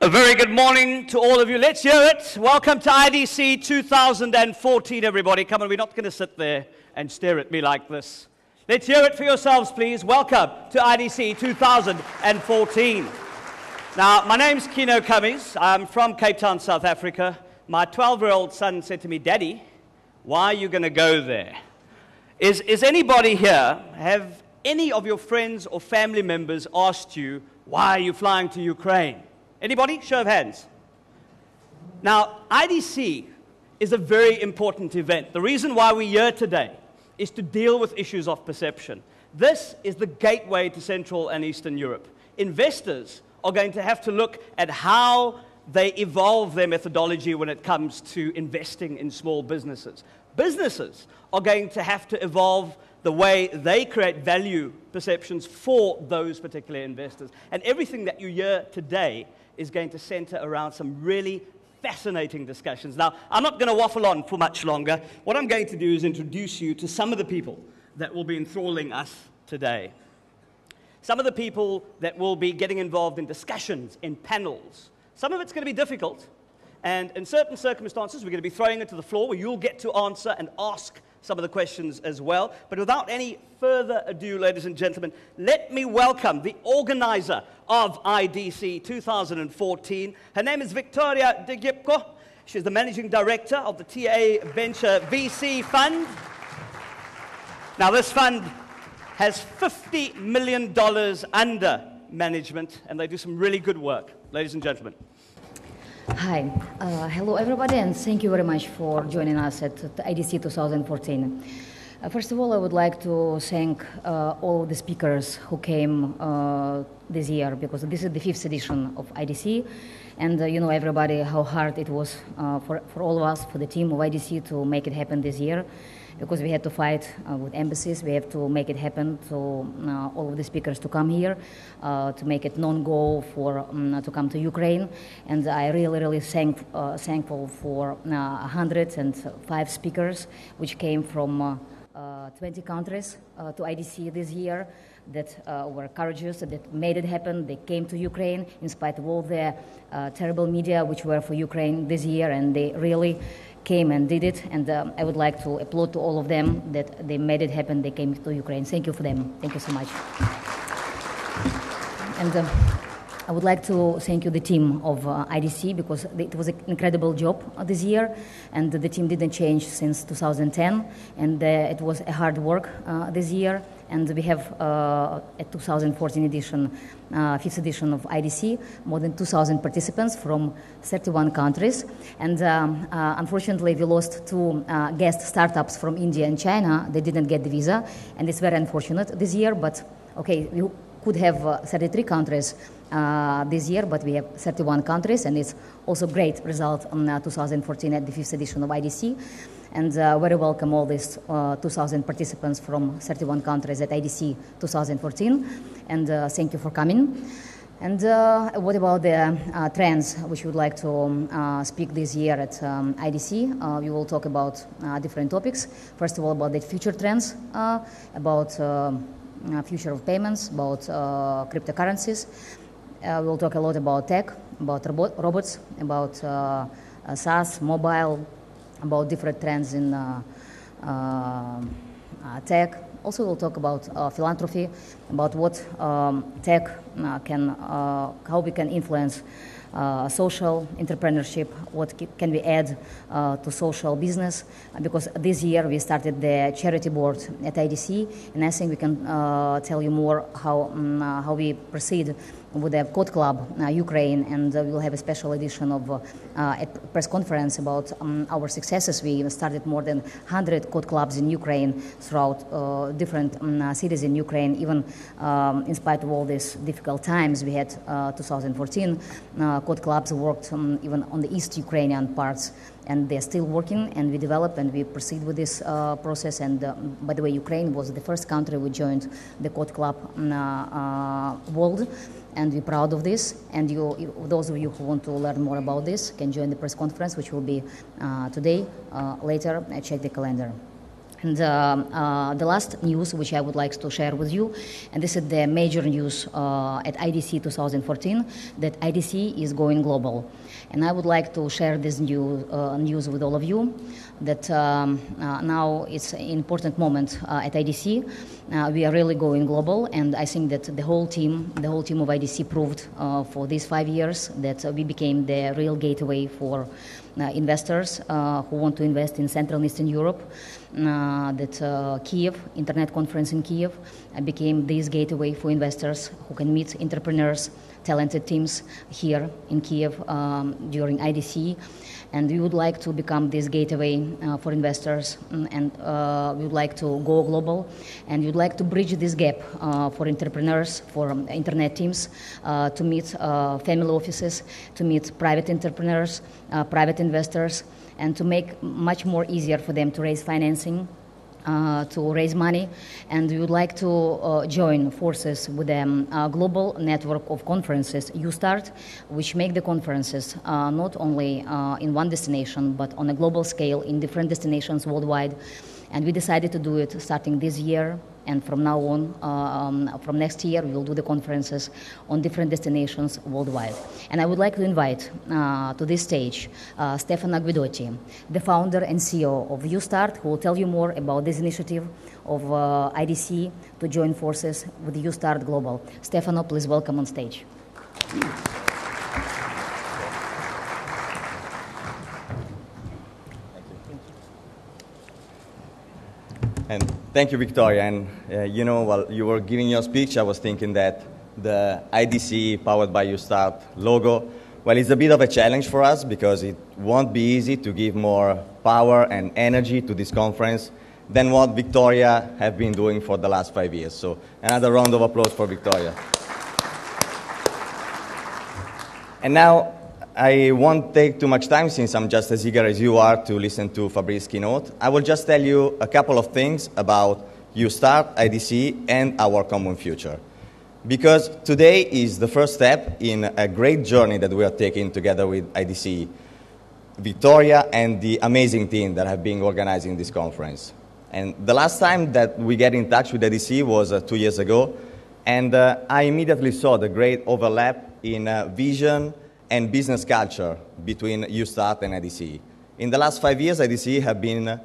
A very good morning to all of you. Let's hear it. Welcome to IDCEE 2014, everybody. Come on, we're not going to sit there and stare at me like this. Let's hear it for yourselves, please. Welcome to IDCEE 2014. Now, my name's Kino Cummings. I'm from Cape Town, South Africa. My 12-year-old son said to me, "Daddy, why are you going to go there?" Is anybody here, have any of your friends or family members asked you, why are you flying to Ukraine? Anybody? Show of hands. Now, IDCEE is a very important event. The reason why we're here today is to deal with issues of perception. This is the gateway to Central and Eastern Europe. Investors are going to have to look at how they evolve their methodology when it comes to investing in small businesses. Businesses are going to have to evolve the way they create value perceptions for those particular investors. And everything that you hear today is going to center around some really fascinating discussions. Now, I'm not going to waffle on for much longer. What I'm going to do is introduce you to some of the people that will be enthralling us today. Some of the people that will be getting involved in discussions, in panels. Some of it's going to be difficult, and in certain circumstances, we're going to be throwing it to the floor where you'll get to answer and ask some of the questions as well. But without any further ado, ladies and gentlemen, let me welcome the organizer of IDCEE 2014. Her name is Victoria de Gipko. She's the managing director of the TA Venture VC Fund. Now, this fund has $50 million under management, and they do some really good work. Ladies and gentlemen. Hi. Hello, everybody, and thank you very much for joining us at IDCEE 2014. First of all, I would like to thank all the speakers who came this year, because this is the 5th edition of IDCEE, and you know, everybody, how hard it was for all of us, for the team of IDCEE, to make it happen this year, because we had to fight with embassies. We have to make it happen to all of the speakers to come here, to make it non-go for to come to Ukraine. And I really thankful for 105 speakers, which came from 20 countries to IDCEE this year, that were courageous, that made it happen. They came to Ukraine in spite of all the terrible media which were for Ukraine this year, and they really came and did it, and I would like to applaud to all of them that they made it happen. They came to Ukraine. Thank you for them. Thank you so much. And I would like to thank you, the team of IDCEE, because it was an incredible job this year, and the team didn't change since 2010, and it was a hard work this year. And we have a 2014 edition, 5th edition of IDCEE, more than 2,000 participants from 31 countries. And unfortunately, we lost 2 guest startups from India and China. They didn't get the visa, and it's very unfortunate this year. But okay, we could have 33 countries this year, but we have 31 countries, and it's also a great result in 2014 at the 5th edition of IDCEE. And very welcome all these 2,000 participants from 31 countries at IDCEE 2014. And thank you for coming. And what about the trends which we would like to speak this year at IDCEE? We will talk about different topics. First of all, about the future trends, about future of payments, about cryptocurrencies. We'll talk a lot about tech, about robots, about SaaS, mobile, about different trends in tech. Also, we'll talk about philanthropy, about what tech can, how we can influence social entrepreneurship, what can we add to social business, because this year we started the charity board at IDCEE, and I think we can tell you more how we proceed with the Code Club Ukraine, and we'll have a special edition of a press conference about our successes. We started more than 100 Code Clubs in Ukraine throughout different cities in Ukraine. Even in spite of all these difficult times, we had 2014 Code Clubs worked even on the East Ukrainian parts, and they're still working, and we develop and we proceed with this process. And by the way, Ukraine was the first country who joined the Code Club world, and we're proud of this. And those of you who want to learn more about this can join the press conference, which will be today. Later, check the calendar. And the last news which I would like to share with you, and this is the major news at IDCEE 2014, that IDCEE is going global. And I would like to share this news with all of you, that now it's an important moment at IDCEE. We are really going global, and I think that the whole team of IDCEE proved for these 5 years that we became the real gateway for investors who want to invest in Central and Eastern Europe. That Kiev, Internet Conference in Kiev, became this gateway for investors who can meet entrepreneurs, talented teams here in Kiev during IDCEE. And we would like to become this gateway for investors, and we would like to go global, and we would like to bridge this gap for entrepreneurs, for internet teams, to meet family offices, to meet private entrepreneurs, private investors, and to make much more easier for them to raise financing, to raise money. And we would like to join forces with a global network of conferences, YouStart, which make the conferences not only in one destination, but on a global scale in different destinations worldwide. And we decided to do it starting this year, and from now on, from next year, we will do the conferences on different destinations worldwide. And I would like to invite to this stage Stefano Guidotti, the founder and CEO of YouStart, who will tell you more about this initiative of IDCEE to join forces with YouStart Global. Stefano, please welcome on stage. And thank you, Victoria. And while you were giving your speech, I was thinking that the IDCEE powered by YouStart logo, well, it's a bit of a challenge for us because it won't be easy to give more power and energy to this conference than what Victoria have been doing for the last 5 years. So another round of applause for Victoria. And now, I won't take too much time since I'm just as eager as you are to listen to Fabrice's keynote. I will just tell you a couple of things about YouStart, IDCEE, and our common future. Because today is the first step in a great journey that we are taking together with IDCEE, Victoria, and the amazing team that have been organizing this conference. And the last time that we get in touch with IDCEE was 2 years ago, and I immediately saw the great overlap in vision and business culture between YouStart and IDCEE. In the last 5 years, IDCEE have been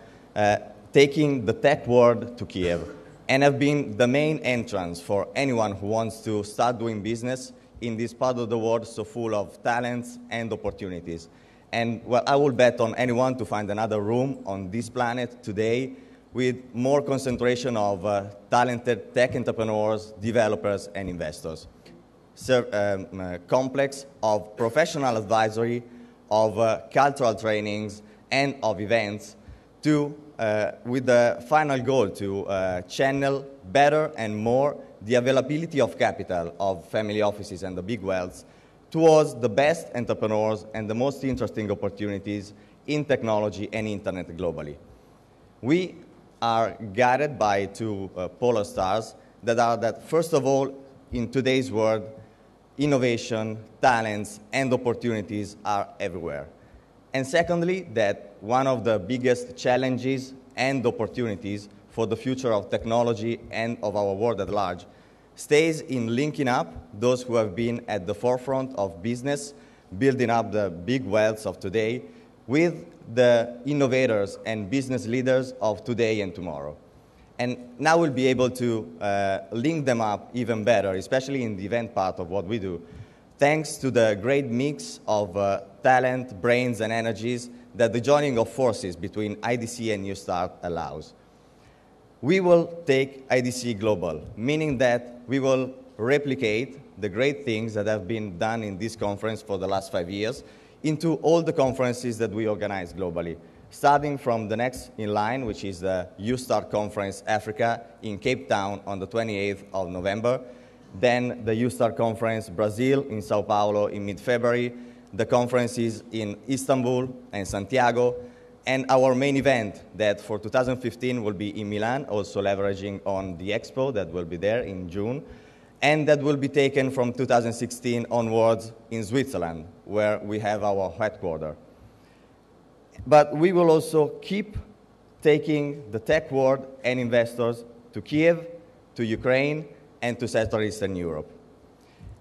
taking the tech world to Kiev and have been the main entrance for anyone who wants to start doing business in this part of the world so full of talents and opportunities. And well, I will bet on anyone to find another room on this planet today with more concentration of talented tech entrepreneurs, developers, and investors. Complex of professional advisory, of cultural trainings, and of events, with the final goal to channel better and more the availability of capital of family offices and the big wealths towards the best entrepreneurs and the most interesting opportunities in technology and internet globally. We are guided by two polar stars that are that, first of all, in today's world, innovation, talents, and opportunities are everywhere. And secondly, that one of the biggest challenges and opportunities for the future of technology and of our world at large stays in linking up those who have been at the forefront of business, building up the big wealths of today, with the innovators and business leaders of today and tomorrow. And now we'll be able to link them up even better, especially in the event part of what we do, thanks to the great mix of talent, brains, and energies that the joining of forces between IDCEE and New Start allows. We will take IDCEE global, meaning that we will replicate the great things that have been done in this conference for the last 5 years into all the conferences that we organize globally, starting from the next in line, which is the U-Start Conference Africa in Cape Town on the 28th of November, then the U-Start Conference Brazil in Sao Paulo in mid-February, the conferences in Istanbul and Santiago, and our main event that for 2015 will be in Milan, also leveraging on the Expo that will be there in June, and that will be taken from 2016 onwards in Switzerland, where we have our headquarters. But we will also keep taking the tech world and investors to Kiev, to Ukraine, and to Central Eastern Europe.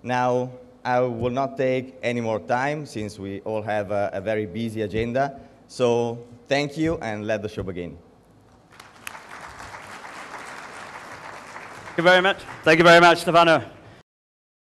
Now, I will not take any more time since we all have a very busy agenda. So thank you, and let the show begin. Thank you very much. Thank you very much, Stefano.